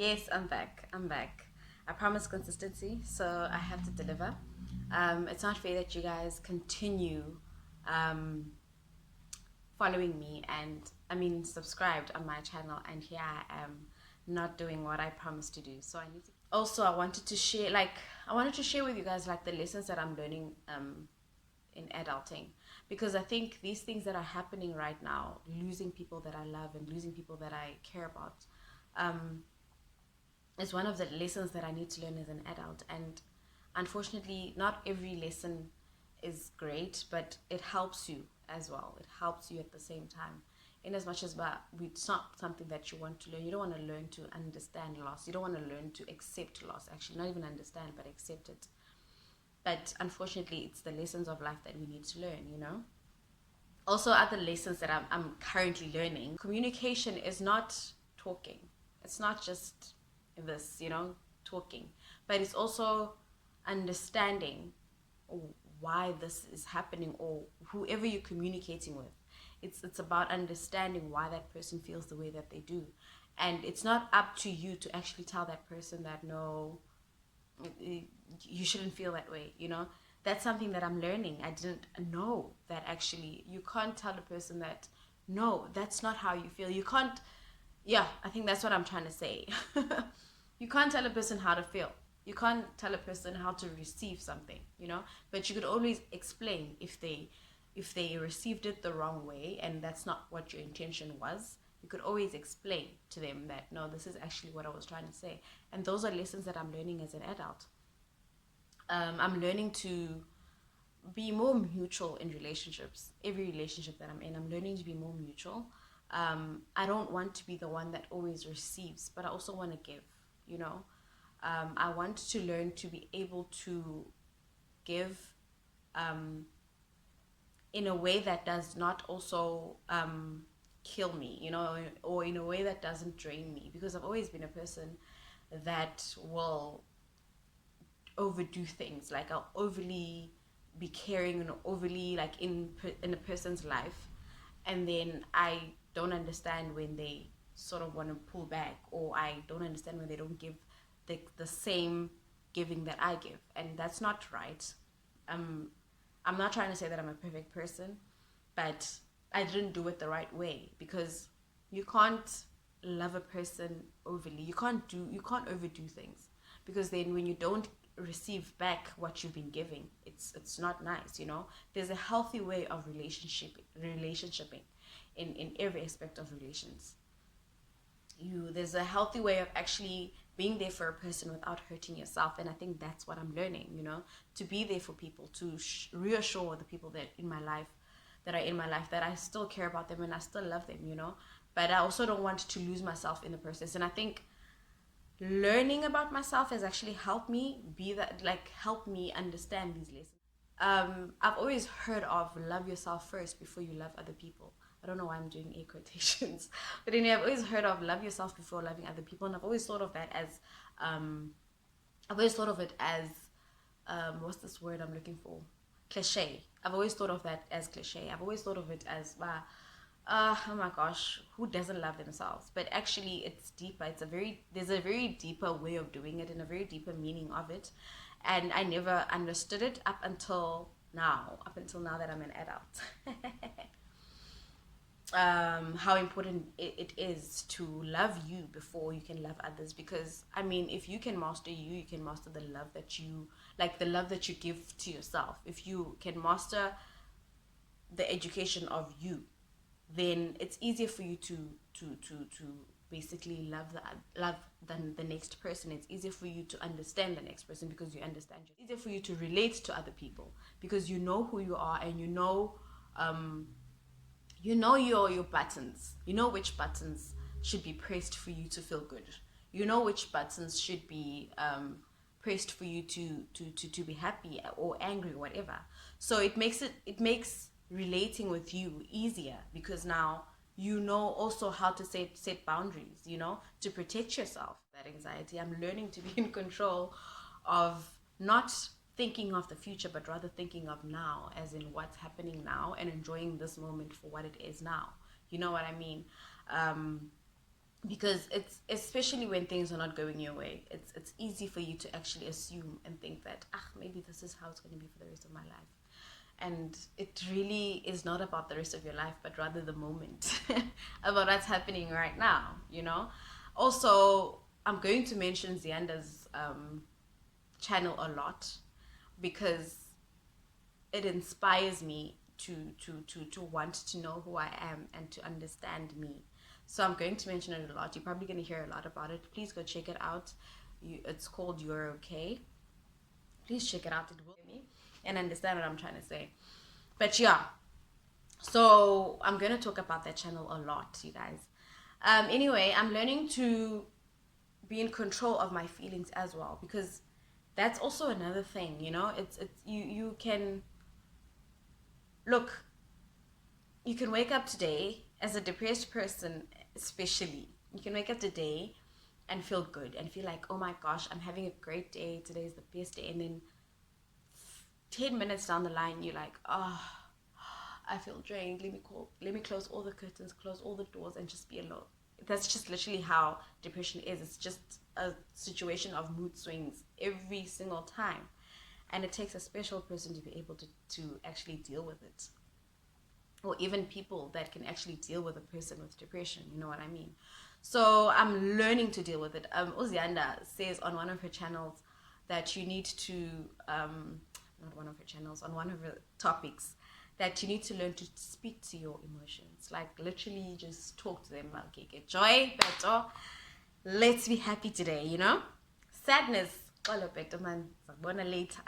Yes, I'm back. I'm back. I promise consistency, so I have to deliver. It's not fair that you guys continue um, following me and subscribed on my channel, and here I am not doing what I promised to do. So I need to. Also, I wanted to share with you guys like the lessons that I'm learning in adulting, because I think these things that are happening right now, losing people that I love and losing people that I care about. Is one of the lessons that I need to learn as an adult. And unfortunately, not every lesson is great, but it helps you as well. It helps you at the same time. In as much as it's not something that you want to learn. You don't want to learn to understand loss. You don't want to learn to accept loss. Actually, not even understand, but accept it. But unfortunately, it's the lessons of life that we need to learn, you know? Also, other lessons that I'm currently learning. Communication is not talking. It's not just this, talking, but it's also understanding why this is happening, or whoever you're communicating with. It's about understanding why that person feels the way that they do, and it's not up to you to actually tell that person that no, you shouldn't feel that way. That's something that I'm learning. I didn't know that actually you can't tell a person that no, that's not how you feel. You can't. Yeah, I think that's what I'm trying to say. You can't tell a person how to feel. You can't tell a person how to receive something, but you could always explain if they received it the wrong way and that's not what your intention was. You could always explain to them that no, this is actually what I was trying to say. And those are lessons that I'm learning as an adult. I'm learning to be more mutual in relationships. Every relationship that I'm in, I'm learning to be more mutual. I don't want to be the one that always receives, but I also want to give. I want to learn to be able to give in a way that does not also kill me, or in a way that doesn't drain me, because I've always been a person that will overdo things. Like I'll overly be caring and overly like in a person's life, and then I don't understand when they sort of want to pull back, or I don't understand when they don't give the same giving that I give, and that's not right. I'm not trying to say that I'm a perfect person, but I didn't do it the right way, because you can't love a person overly. You can't overdo things, because then when you don't receive back what you've been giving, it's not nice. There's a healthy way of relationshiping in every aspect of relations. There's a healthy way of actually being there for a person without hurting yourself, and I think that's what I'm learning. To be there for people, to reassure the people that are in my life that I still care about them and I still love them. But I also don't want to lose myself in the process. And I think learning about myself has actually helped me help me understand these lessons. I've always heard of love yourself first before you love other people. I don't know why I'm doing air quotations, but anyway, I've always heard of love yourself before loving other people, and I've always thought of that as, what's this word I'm looking for? Cliche. I've always thought of that as cliche. I've always thought of it as, oh my gosh, who doesn't love themselves? But actually, it's deeper. There's a very deeper way of doing it, and a very deeper meaning of it, and I never understood it up until now that I'm an adult. How important it is to love you before you can love others, because if you can master you can master the love that you give to yourself. If you can master the education of you, then it's easier for you to basically love the next person. It's easier for you to understand the next person, because you understand you. It's easier for you to relate to other people, because you know who you are, and you know your buttons. You know which buttons should be pressed for you to feel good. You know which buttons should be pressed for you to be happy or angry or whatever. So it makes relating with you easier, because now you know also how to set boundaries, to protect yourself. That anxiety, I'm learning to be in control of not thinking of the future, but rather thinking of now, as in what's happening now, and enjoying this moment for what it is now. You know what I mean? because it's, especially when things are not going your way, it's easy for you to actually assume and think that maybe this is how it's going to be for the rest of my life. And it really is not about the rest of your life, but rather the moment, about what's happening right now, you know. Also, I'm going to mention Zianda's channel a lot, because it inspires me to want to know who I am and to understand me. So I'm going to mention it a lot. You're probably going to hear a lot about it. Please go check it out. It's called You're Okay. Please check it out. It will me and understand what I'm trying to say. But yeah, so I'm going to talk about that channel a lot, you guys. Anyway, I'm learning to be in control of my feelings as well, because that's also another thing, you know. It's you can look, you can wake up today as a depressed person, especially you can wake up today and feel good and feel like, oh my gosh, I'm having a great day, today is the best day, and then 10 minutes down the line you're like, I feel drained, let me close all the curtains, close all the doors, and just be alone. That's just literally how depression is. It's just a situation of mood swings every single time, and it takes a special person to be able to actually deal with it, or even people that can actually deal with a person with depression, you know what I mean. So I'm learning to deal with it. Ozianda says on one of her channels that you need to not one of her channels, on one of her topics, that you need to learn to speak to your emotions. Like literally just talk to them. Okay, get joy, better. Let's be happy today, you know? Sadness, all of it, man, later.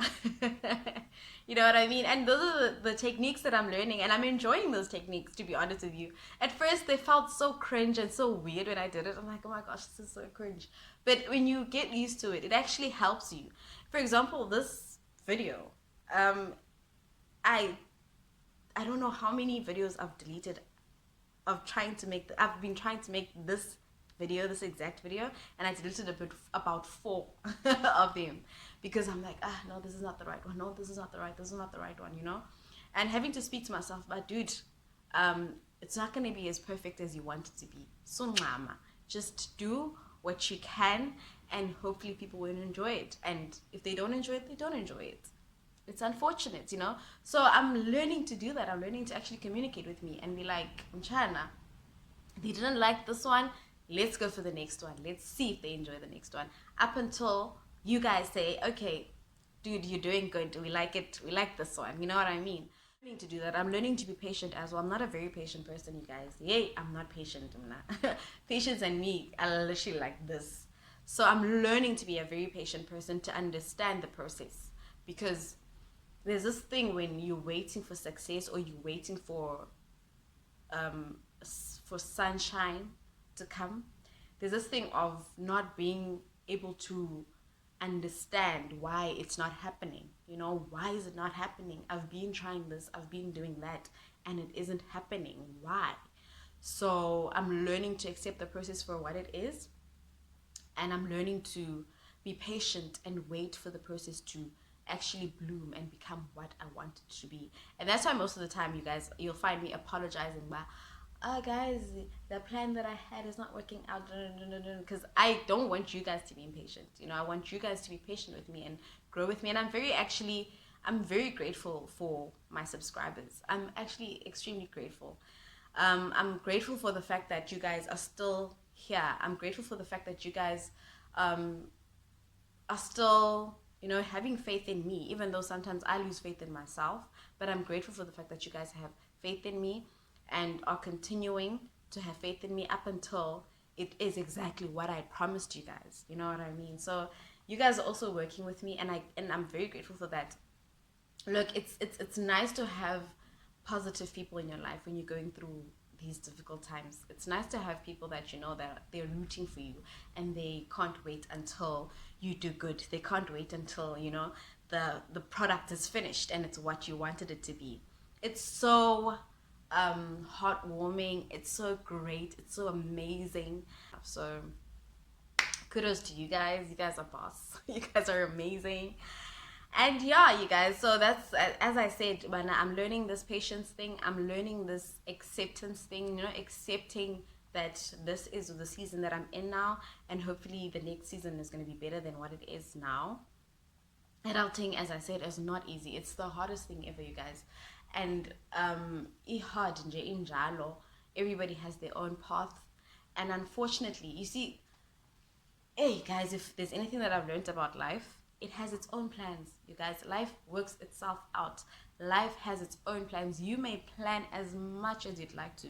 You know what I mean? And those are the techniques that I'm learning, and I'm enjoying those techniques, to be honest with you. At first, they felt so cringe and so weird when I did it. I'm like, oh my gosh, this is so cringe. But when you get used to it, it actually helps you. For example, this video, I don't know how many videos I've deleted of trying to make I've been trying to make this video, this exact video, and I deleted about 4 of them, because I'm like, no, this is not the right one, no, this is not the right one, you know. And having to speak to myself, but dude, it's not going to be as perfect as you want it to be. So just do what you can, and hopefully people will enjoy it. And if they don't enjoy it, they don't enjoy it. It's unfortunate, you know. So I'm learning to do that. I'm learning to actually communicate with me and be like, Mchana, they didn't like this one, let's go for the next one. Let's see if they enjoy the next one. Up until you guys say, okay, dude, you're doing good, we like it, we like this one, you know what I mean. I'm learning to do that. I'm learning to be patient as well. I'm not a very patient person, you guys. Yay, I'm not patient. Patience and me are literally like this. So I'm learning to be a very patient person, to understand the process, because there's this thing when you're waiting for success, or you're waiting for sunshine to come. There's this thing of not being able to understand why it's not happening. You know, why is it not happening? I've been trying this, I've been doing that, and it isn't happening. Why? So I'm learning to accept the process for what it is, and I'm learning to be patient and wait for the process to actually bloom and become what I want it to be. And that's why most of the time, you guys, you'll find me apologizing by, guys, the plan that I had is not working out, because I don't want you guys to be impatient. You know, I want you guys to be patient with me and grow with me. And I'm very grateful for my subscribers. I'm actually extremely grateful. I'm grateful for the fact that you guys are still here. I'm grateful for the fact that you guys are still, you know, having faith in me, even though sometimes I lose faith in myself. But I'm grateful for the fact that you guys have faith in me and are continuing to have faith in me up until it is exactly what I promised you guys. You know what I mean? So you guys are also working with me, and I'm very grateful for that. Look, it's nice to have positive people in your life when you're going through these difficult times. It's nice to have people that you know that they're rooting for you, and they can't wait until you do good. They can't wait until, you know, the product is finished and it's what you wanted it to be. It's so heartwarming. It's so great. It's so amazing. So kudos to you guys. You guys are boss. You guys are amazing. And yeah, you guys, so that's, as I said, when I'm learning this patience thing, I'm learning this acceptance thing, you know, accepting that this is the season that I'm in now, and hopefully the next season is going to be better than what it is now. Adulting, as I said, is not easy. It's the hardest thing ever, you guys. And hard nje injalo. Everybody has their own path, and unfortunately, you see, hey guys, if there's anything that I've learned about life, it has its own plans, you guys. Life works itself out. Life has its own plans. You may plan as much as you'd like to,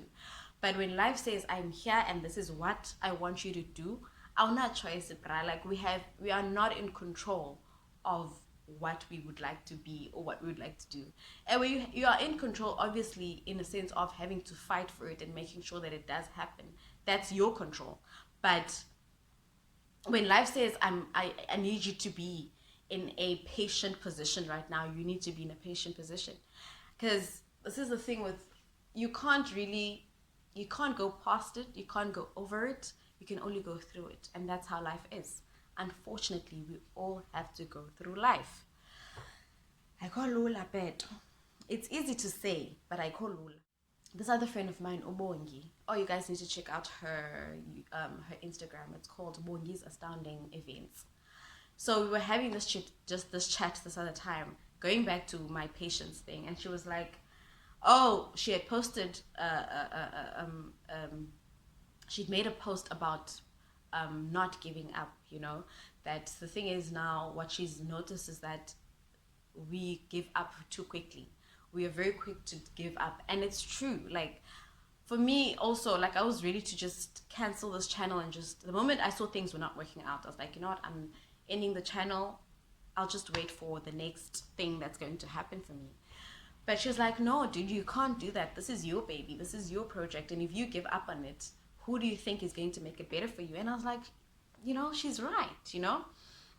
but when life says, I'm here and this is what I want you to do, our not choice, like we are not in control of what we would like to be or what we would like to do. And when you are in control, obviously, in a sense of having to fight for it and making sure that it does happen. That's your control. But when life says, I need you to be in a patient position right now, you need to be in a patient position. Because this is the thing with, you can't go past it, you can't go over it, you can only go through it. And that's how life is. Unfortunately, we all have to go through life. I call Lula Pet. It's easy to say, but I call Lula. This other friend of mine, Obongi. Oh, you guys need to check out her Instagram. It's called Bongi's Astounding Events. So we were having this chat this other time, going back to my patience thing, and she was like, oh, she had posted she'd made a post about not giving up, you know, that the thing is now what she's noticed is that we give up too quickly. We are very quick to give up, and it's true. Like for me also, like I was ready to just cancel this channel, and just the moment I saw things were not working out, I was like, you know what, I'm ending the channel. I'll just wait for the next thing that's going to happen for me. But she was like, no dude, you can't do that. This is your baby, this is your project, and if you give up on it, who do you think is going to make it better for you? And I was like, you know, she's right, you know.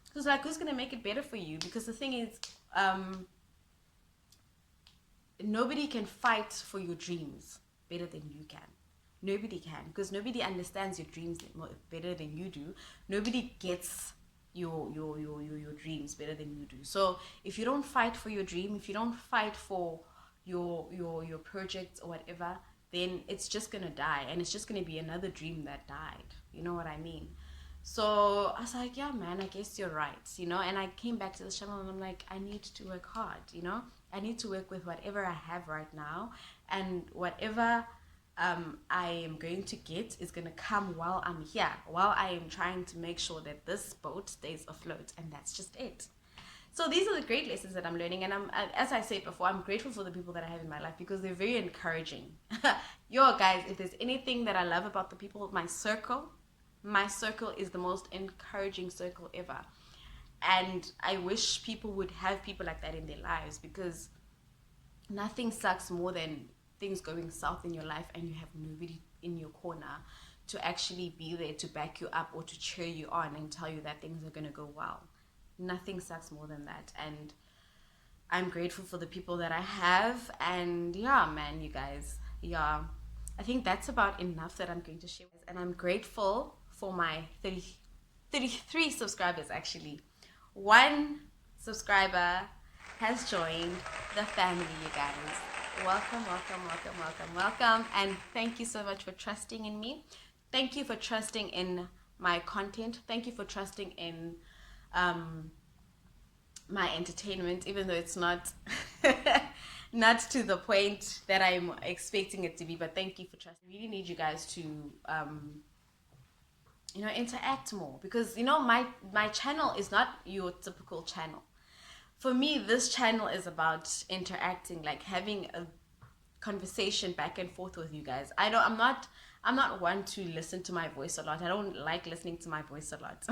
It was like, who's going to make it better for you? Because the thing is, nobody can fight for your dreams better than you can. Nobody can, because nobody understands your dreams better than you do. Nobody gets your dreams better than you do. So if you don't fight for your dream, if you don't fight for your projects or whatever, then it's just gonna die, and it's just gonna be another dream that died. You know what I mean? So I was like, yeah man, I guess you're right, you know. And I came back to this channel and I'm like, I need to work hard, you know. I need to work with whatever I have right now, and whatever I am going to get is going to come while I'm here, while I am trying to make sure that this boat stays afloat. And that's just it. So these are the great lessons that I'm learning, and as I said before, I'm grateful for the people that I have in my life, because they're very encouraging. Yo guys, if there's anything that I love about the people of my circle is the most encouraging circle ever. And I wish people would have people like that in their lives, because nothing sucks more than things going south in your life and you have nobody in your corner to actually be there to back you up or to cheer you on and tell you that things are going to go well. Nothing sucks more than that. And I'm grateful for the people that I have. And yeah, man, you guys, yeah, I think that's about enough that I'm going to share. And I'm grateful for my 33 subscribers actually. One subscriber has joined the family, you guys. Welcome, welcome, welcome, welcome, welcome. And thank you so much for trusting in me. Thank you for trusting in my content. Thank you for trusting in my entertainment, even though it's not not to the point that I'm expecting it to be. But thank you for trusting. I really need you guys to you know, interact more, because you know my channel is not your typical channel. For me, this channel is about interacting, like having a conversation back and forth with you guys. I'm not one to listen to my voice a lot. I don't like listening to my voice a lot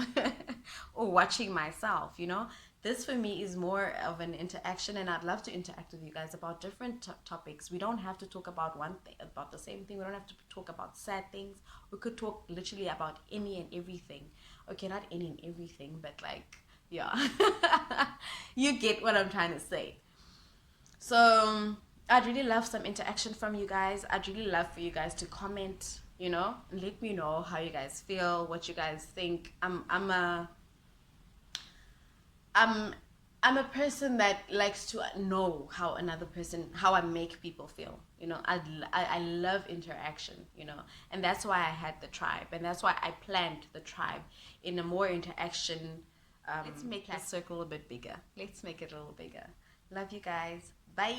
or watching myself, you know. This for me is more of an interaction, and I'd love to interact with you guys about different topics. We don't have to talk about one thing, about the same thing. We don't have to talk about sad things. We could talk literally about any and everything. Okay, not any and everything, but like, yeah. You get what I'm trying to say. So I'd really love some interaction from you guys. I'd really love for you guys to comment, you know, and let me know how you guys feel, what you guys think. I'm I'm a person that likes to know how another person, how I make people feel. You know, I love interaction, you know, and that's why I had the tribe, and that's why I planned the tribe in a more interaction. Let's make that circle a bit bigger. Let's make it a little bigger. Love you guys. Bye.